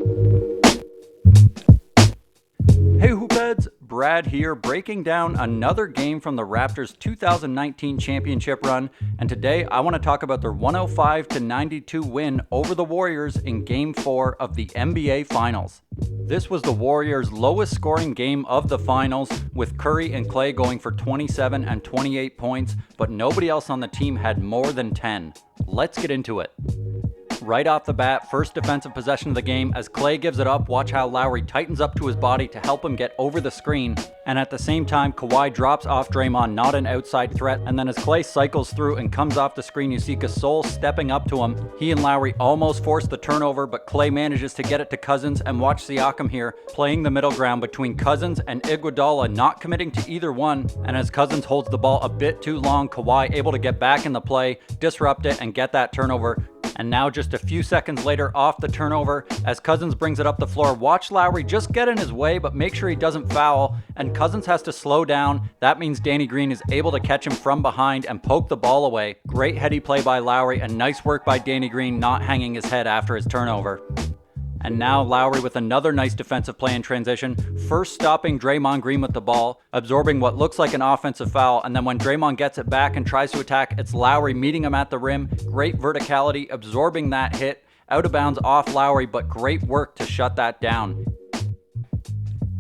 Hey Hoopheads, Brad here, breaking down another game from the Raptors' 2019 championship run, and today I want to talk about their 105-92 win over the Warriors in Game 4 of the NBA Finals. This was the Warriors' lowest scoring game of the finals, with Curry and Klay going for 27 and 28 points, but nobody else on the team had more than 10. Let's get into it. Right off the bat, first defensive possession of the game, as Klay gives it up, watch how Lowry tightens up to his body to help him get over the screen, and at the same time, Kawhi drops off Draymond, not an outside threat, and then as Klay cycles through and comes off the screen, you see Gasol stepping up to him. He and Lowry almost force the turnover, but Klay manages to get it to Cousins, and watch Siakam here, playing the middle ground between Cousins and Iguodala, not committing to either one, and as Cousins holds the ball a bit too long, Kawhi able to get back in the play, disrupt it, and get that turnover. And now just a few seconds later off the turnover, as Cousins brings it up the floor, watch Lowry just get in his way, but make sure he doesn't foul, and Cousins has to slow down. That means Danny Green is able to catch him from behind and poke the ball away. Great heady play by Lowry, and nice work by Danny Green not hanging his head after his turnover. And now Lowry with another nice defensive play in transition, first stopping Draymond Green with the ball, absorbing what looks like an offensive foul, and then when Draymond gets it back and tries to attack, it's Lowry meeting him at the rim. Great verticality, absorbing that hit, out of bounds off Lowry, but great work to shut that down.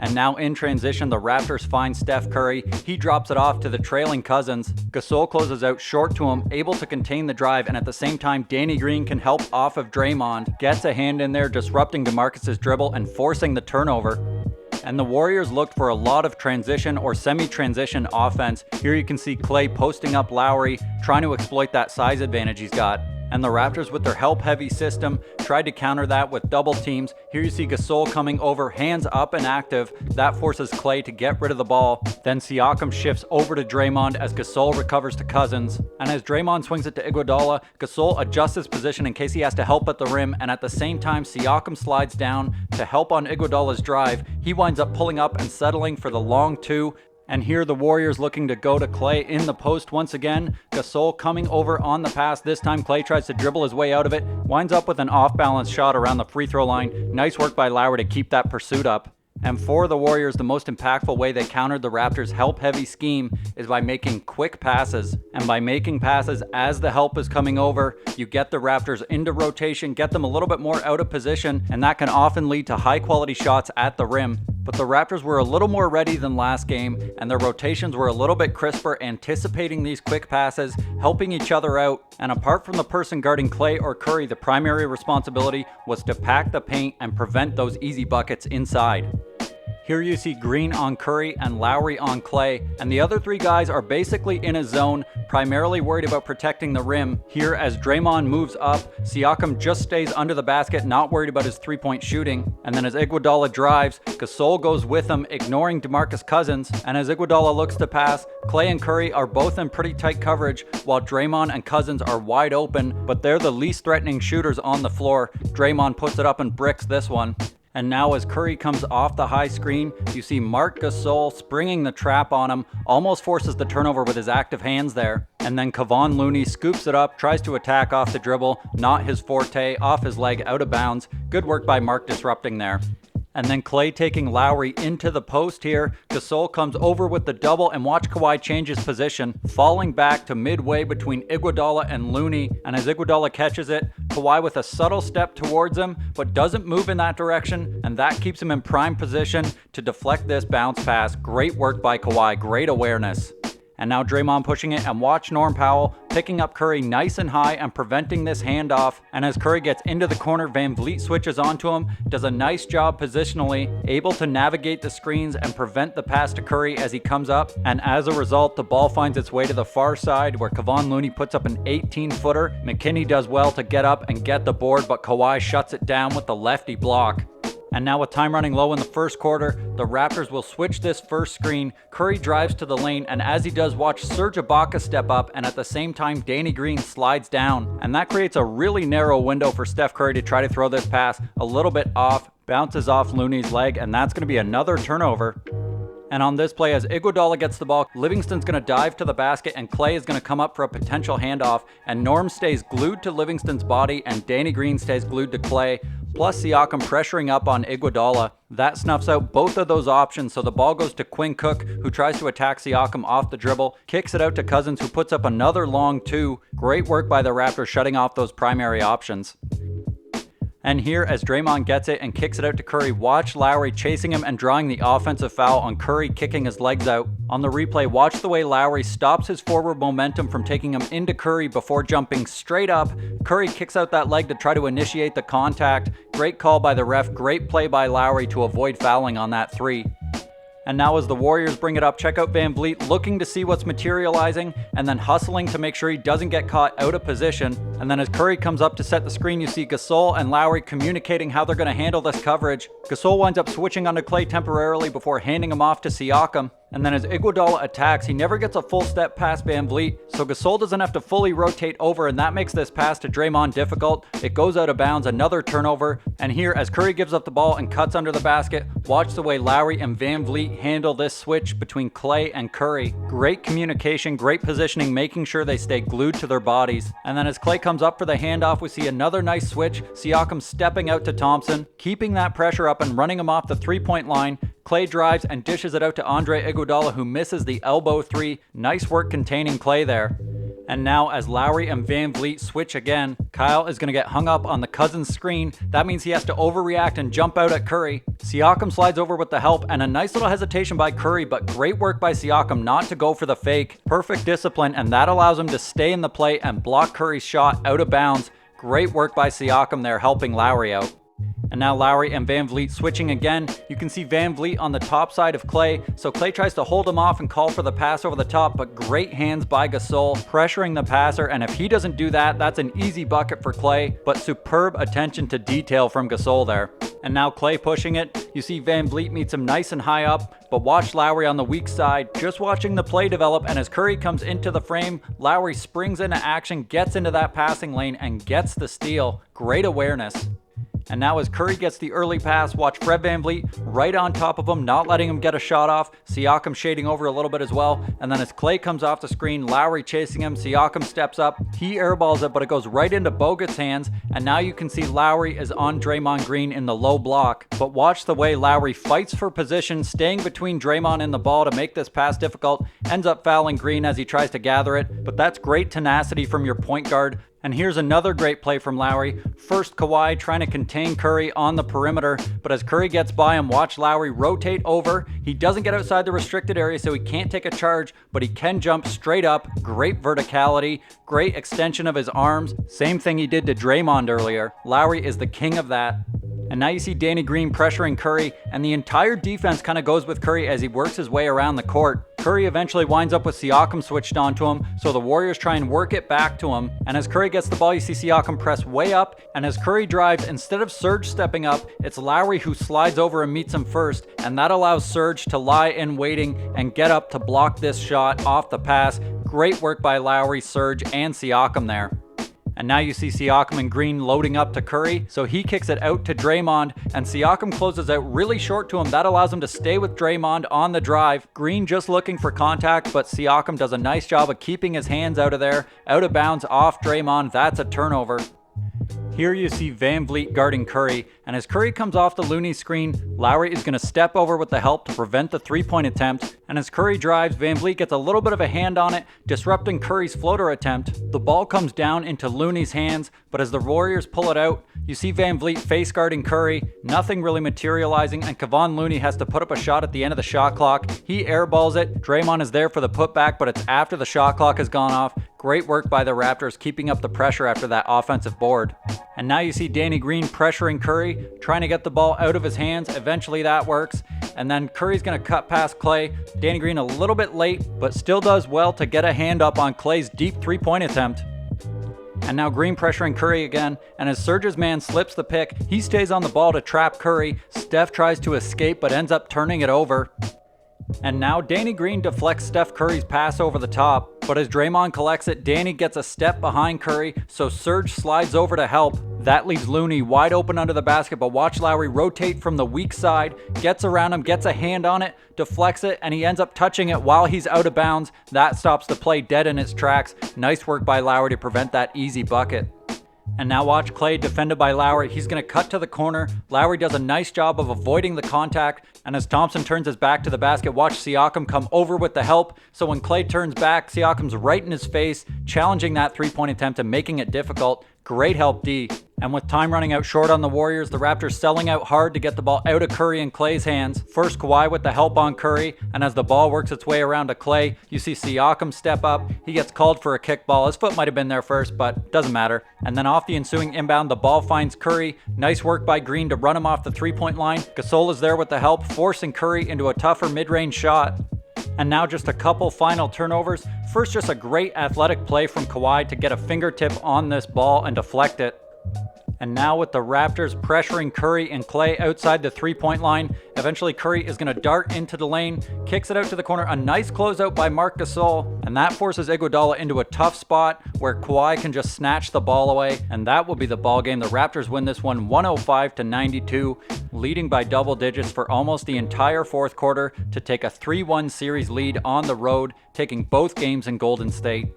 And now in transition, the Raptors find Steph Curry. He drops it off to the trailing Cousins. Gasol closes out short to him, able to contain the drive, and at the same time, Danny Green can help off of Draymond. Gets a hand in there, disrupting DeMarcus's dribble and forcing the turnover. And the Warriors looked for a lot of transition or semi-transition offense. Here you can see Klay posting up Lowry, trying to exploit that size advantage he's got. And the Raptors, with their help-heavy system, tried to counter that with double teams. Here you see Gasol coming over, hands up and active. That forces Klay to get rid of the ball. Then Siakam shifts over to Draymond as Gasol recovers to Cousins. And as Draymond swings it to Iguodala, Gasol adjusts his position in case he has to help at the rim. And at the same time, Siakam slides down to help on Iguodala's drive. He winds up pulling up and settling for the long two. And here the Warriors looking to go to Klay in the post once again. Gasol coming over on the pass. This time Klay tries to dribble his way out of it. Winds up with an off-balance shot around the free throw line. Nice work by Lowry to keep that pursuit up. And for the Warriors, the most impactful way they countered the Raptors' help-heavy scheme is by making quick passes. And by making passes as the help is coming over, you get the Raptors into rotation, get them a little bit more out of position, and that can often lead to high-quality shots at the rim. But the Raptors were a little more ready than last game, and their rotations were a little bit crisper, anticipating these quick passes, helping each other out. And apart from the person guarding Klay or Curry, the primary responsibility was to pack the paint and prevent those easy buckets inside. Here you see Green on Curry and Lowry on Klay, and the other three guys are basically in a zone, primarily worried about protecting the rim. Here as Draymond moves up, Siakam just stays under the basket, not worried about his three-point shooting. And then as Iguodala drives, Gasol goes with him, ignoring DeMarcus Cousins. And as Iguodala looks to pass, Klay and Curry are both in pretty tight coverage, while Draymond and Cousins are wide open, but they're the least threatening shooters on the floor. Draymond puts it up and bricks this one. And now as Curry comes off the high screen, you see Marc Gasol springing the trap on him, almost forces the turnover with his active hands there. And then Kevon Looney scoops it up, tries to attack off the dribble, not his forte, off his leg, out of bounds. Good work by Marc disrupting there. And then Klay taking Lowry into the post here. Gasol comes over with the double, and watch Kawhi change his position, falling back to midway between Iguodala and Looney. And as Iguodala catches it, Kawhi with a subtle step towards him, but doesn't move in that direction, and that keeps him in prime position to deflect this bounce pass. Great work by Kawhi, great awareness. And now Draymond pushing it, and watch Norm Powell picking up Curry nice and high and preventing this handoff. And as Curry gets into the corner, Van Vliet switches onto him, does a nice job positionally, able to navigate the screens and prevent the pass to Curry as he comes up. And as a result, the ball finds its way to the far side where Kevon Looney puts up an 18-footer. McKinney does well to get up and get the board, but Kawhi shuts it down with the lefty block. And now with time running low in the first quarter, the Raptors will switch this first screen. Curry drives to the lane, and as he does, watch Serge Ibaka step up, and at the same time, Danny Green slides down. And that creates a really narrow window for Steph Curry to try to throw this pass a little bit off, bounces off Looney's leg, and that's going to be another turnover. And on this play, as Iguodala gets the ball, Livingston's going to dive to the basket, and Klay is going to come up for a potential handoff, and Norm stays glued to Livingston's body, and Danny Green stays glued to Klay. plus Siakam pressuring up on Iguodala. That snuffs out both of those options, so the ball goes to Quinn Cook, who tries to attack Siakam off the dribble, kicks it out to Cousins, who puts up another long two. Great work by the Raptors shutting off those primary options. And here, as Draymond gets it and kicks it out to Curry, watch Lowry chasing him and drawing the offensive foul on Curry kicking his legs out. On the replay, watch the way Lowry stops his forward momentum from taking him into Curry before jumping straight up. Curry kicks out that leg to try to initiate the contact. Great call by the ref, great play by Lowry to avoid fouling on that three. And now as the Warriors bring it up, check out VanVleet looking to see what's materializing and then hustling to make sure he doesn't get caught out of position. And then as Curry comes up to set the screen, you see Gasol and Lowry communicating how they're going to handle this coverage. Gasol winds up switching onto Klay temporarily before handing him off to Siakam. And then as Iguodala attacks, he never gets a full step past VanVleet, so Gasol doesn't have to fully rotate over, and that makes this pass to Draymond difficult. It goes out of bounds, another turnover. And here, as Curry gives up the ball and cuts under the basket, watch the way Lowry and VanVleet handle this switch between Klay and Curry. Great communication, great positioning, making sure they stay glued to their bodies. And then as Klay comes up for the handoff, we see another nice switch. Siakam stepping out to Thompson, keeping that pressure up and running him off the three-point line. Klay drives and dishes it out to Andre Iguodala, who misses the elbow three. Nice work containing Klay there. And now as Lowry and VanVleet switch again, Kyle is going to get hung up on the Cousins screen. That means he has to overreact and jump out at Curry. Siakam slides over with the help and a nice little hesitation by Curry, but great work by Siakam not to go for the fake. Perfect discipline, and that allows him to stay in the play and block Curry's shot out of bounds. Great work by Siakam there, helping Lowry out. And now Lowry and VanVleet switching again. You can see VanVleet on the top side of Klay, so Klay tries to hold him off and call for the pass over the top, but great hands by Gasol, pressuring the passer, and if he doesn't do that, that's an easy bucket for Klay, but superb attention to detail from Gasol there. And now Klay pushing it. You see VanVleet meets him nice and high up, but watch Lowry on the weak side, just watching the play develop, and as Curry comes into the frame, Lowry springs into action, gets into that passing lane, and gets the steal. Great awareness. And now as Curry gets the early pass, watch Fred VanVleet right on top of him, not letting him get a shot off. Siakam shading over a little bit as well. And then as Klay comes off the screen, Lowry chasing him, Siakam steps up. He airballs it, but it goes right into Bogut's hands. And now you can see Lowry is on Draymond Green in the low block. But watch the way Lowry fights for position, staying between Draymond and the ball to make this pass difficult. Ends up fouling Green as he tries to gather it. But that's great tenacity from your point guard. And here's another great play from Lowry. First, Kawhi trying to contain Curry on the perimeter, but as Curry gets by him, watch Lowry rotate over. He doesn't get outside the restricted area, so he can't take a charge, but he can jump straight up. Great verticality, great extension of his arms. Same thing he did to Draymond earlier. Lowry is the king of that. And now you see Danny Green pressuring Curry, and the entire defense kind of goes with Curry as he works his way around the court. Curry eventually winds up with Siakam switched onto him, so the Warriors try and work it back to him. And as Curry gets the ball, you see Siakam press way up, and as Curry drives, instead of Serge stepping up, it's Lowry who slides over and meets him first, and that allows Serge to lie in waiting and get up to block this shot off the pass. Great work by Lowry, Serge, and Siakam there. And now you see Siakam and Green loading up to Curry, so he kicks it out to Draymond, and Siakam closes out really short to him. That allows him to stay with Draymond on the drive. Green just looking for contact, but Siakam does a nice job of keeping his hands out of there, out of bounds off Draymond. That's a turnover. Here you see VanVleet guarding Curry, and as Curry comes off the Looney screen, Lowry is going to step over with the help to prevent the three-point attempt, and as Curry drives, VanVleet gets a little bit of a hand on it, disrupting Curry's floater attempt. The ball comes down into Looney's hands, but as the Warriors pull it out, you see VanVleet face guarding Curry, nothing really materializing, and Kevon Looney has to put up a shot at the end of the shot clock. He airballs it. Draymond is there for the putback, but it's after the shot clock has gone off. Great work by the Raptors keeping up the pressure after that offensive board. And now you see Danny Green pressuring Curry, trying to get the ball out of his hands. Eventually that works. And then Curry's going to cut past Klay. Danny Green a little bit late, but still does well to get a hand up on Klay's deep three-point attempt. And now Green pressuring Curry again, and as Serge's man slips the pick, he stays on the ball to trap Curry. Steph tries to escape but ends up turning it over. And now Danny Green deflects Steph Curry's pass over the top, but as Draymond collects it, Danny gets a step behind Curry, so Serge slides over to help. That leaves Looney wide open under the basket, but watch Lowry rotate from the weak side, gets around him, gets a hand on it, deflects it, and he ends up touching it while he's out of bounds. That stops the play dead in its tracks. Nice work by Lowry to prevent that easy bucket. And now watch Klay defended by Lowry. He's going to cut to the corner. Lowry does a nice job of avoiding the contact. And as Thompson turns his back to the basket, watch Siakam come over with the help. So when Klay turns back, Siakam's right in his face, challenging that three-point attempt and making it difficult. Great help, D. And with time running out short on the Warriors, the Raptors selling out hard to get the ball out of Curry and Klay's hands. First Kawhi with the help on Curry, and as the ball works its way around to Klay, you see Siakam step up. He gets called for a kickball. His foot might have been there first, but doesn't matter. And then off the ensuing inbound, the ball finds Curry. Nice work by Green to run him off the three-point line. Gasol is there with the help, forcing Curry into a tougher mid-range shot. And now just a couple final turnovers. First, just a great athletic play from Kawhi to get a fingertip on this ball and deflect it. And now with the Raptors pressuring Curry and Klay outside the three-point line, eventually Curry is going to dart into the lane, kicks it out to the corner, a nice closeout by Marc Gasol, and that forces Iguodala into a tough spot where Kawhi can just snatch the ball away, and that will be the ball game. The Raptors win this one 105-92, leading by double digits for almost the entire fourth quarter to take a 3-1 series lead on the road, taking both games in Golden State.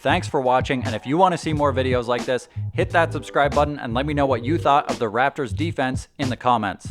Thanks for watching, and if you want to see more videos like this, hit that subscribe button and let me know what you thought of the Raptors defense in the comments.